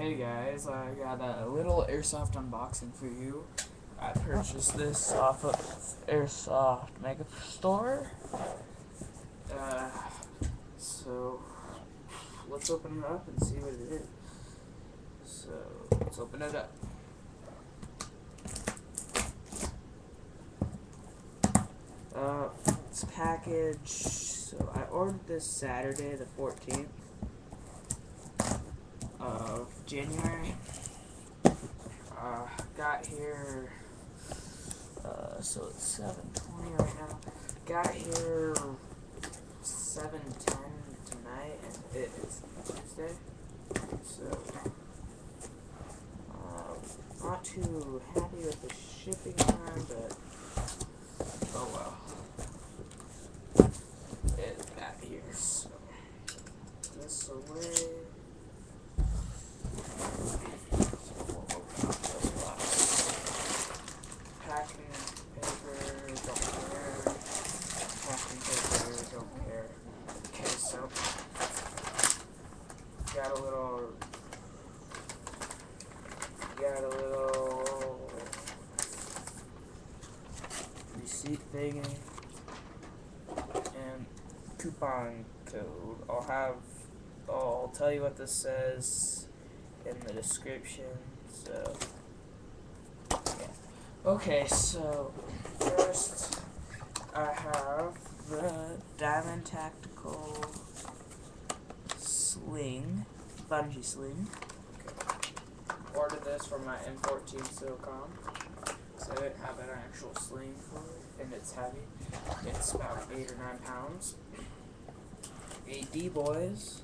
Hey guys, I got a little Airsoft unboxing for you. I purchased this off of Airsoft Mega Store. So let's open it up and see what it is. So let's open it up. It's packaged. So I ordered this Saturday, the 14th of January. Got here, so it's 7:20 right now. Got here 7:10 tonight, and it's Tuesday, so not too happy with the shipping time, but oh well. It got here, so this away. Packing paper, don't care. Packing paper, don't care. Okay, so got a little receipt thingy and coupon code. I'll tell you what this says in the description. So okay, so first I have the Diamond Tactical Sling, bungee sling. Okay. Ordered this for my M14 Silicon, so I didn't have an actual sling for it, and it's heavy. It's about 8 or 9 pounds. A D-Boys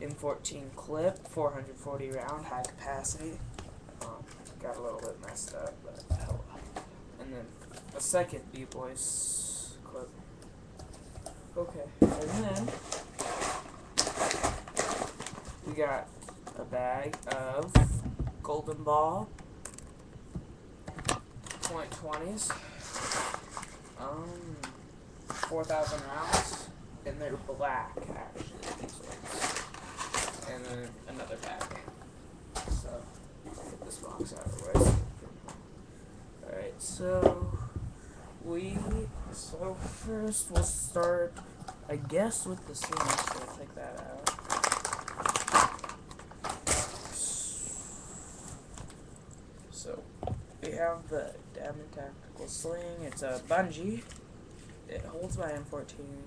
M14 clip, 440 round, high capacity. Got a little bit messed up, but hell well. And then a second D-Boys clip. Okay, and then we got a bag of Golden Ball .20s, 4,000 rounds, and they're black actually, these ones. And then another bag. So get this box out of the way. Alright, so first we'll start, I guess, with the sling, so I'll take that out. So we have the Diamond Tactical Sling. It's a bungee. It holds my M14,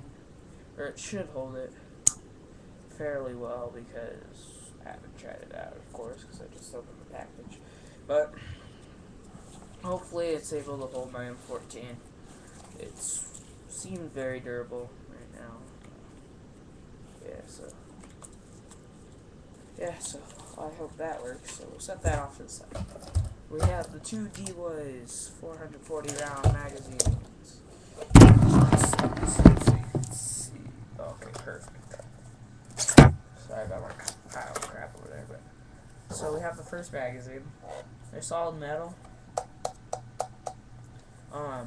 or it should hold it fairly well, because I haven't tried it out, of course, because I just opened the package. But hopefully it's able to hold my M14. It seems very durable right now. So I hope that works. So we'll set that off to the side. We have the two D-Boys 440 round magazines. Let's see. Okay, perfect. Sorry about my pile of crap over there, but so we have the first magazine. They're solid metal.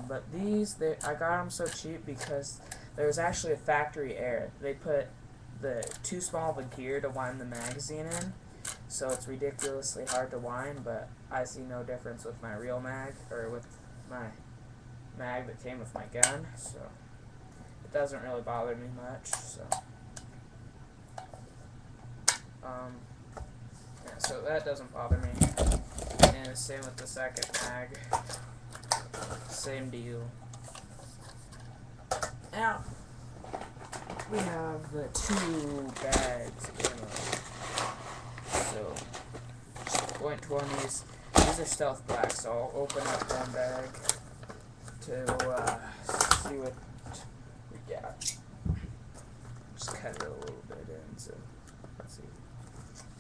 But these, I got them so cheap because there was actually a factory error. They put too small of a gear to wind the magazine in, so it's ridiculously hard to wind. But I see no difference with my real mag, or with my mag that came with my gun, so it doesn't really bother me much. So yeah, so that doesn't bother me. And same with the second mag. Same deal. Now we have the two bags of ammo. So .20s. These are stealth black, so I'll open up one bag to see what we got. Just cut it a little bit in, so let's see.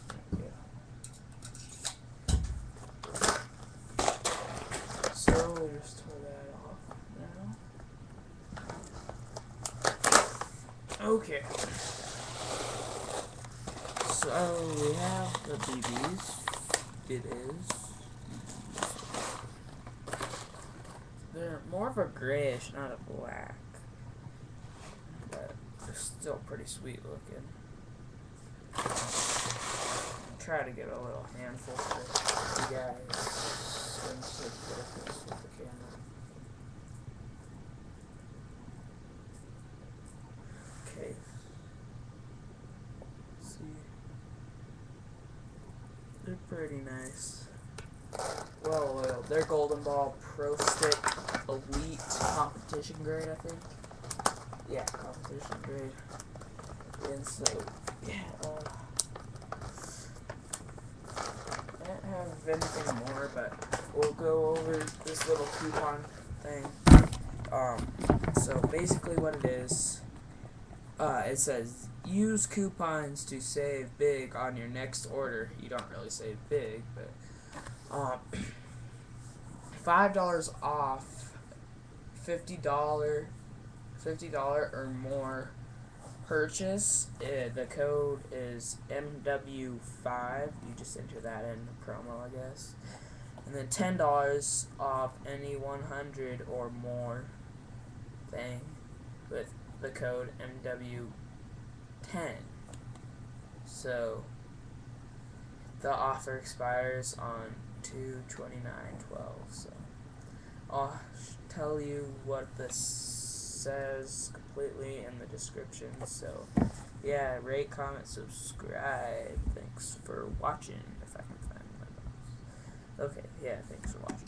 There we go. So we'll just tore that off now. Okay. So we have the BBs. It is. They're more of a grayish, not a black. But they're still pretty sweet looking. try to get a little handful for you guys. Since it's focus with the camera. Okay. See, they're pretty nice. Well oiled. They're Golden Ball Pro Stick Elite competition grade, I think. Yeah, competition grade. And so, yeah. I don't have anything more, but we'll go over this little coupon thing. So basically what it is, it says use coupons to save big on your next order. You don't really save big, but $5 off $50 or more purchase. The code is MW5. You just enter that in the promo, I guess. And then $10 off any 100 or more thing with the code MW10. So the offer expires on 2/29/12. So I'll tell you what this says completely in the description. So yeah, rate, comment, subscribe. Thanks for watching. If I can find my mouse. Okay, yeah, thanks for watching.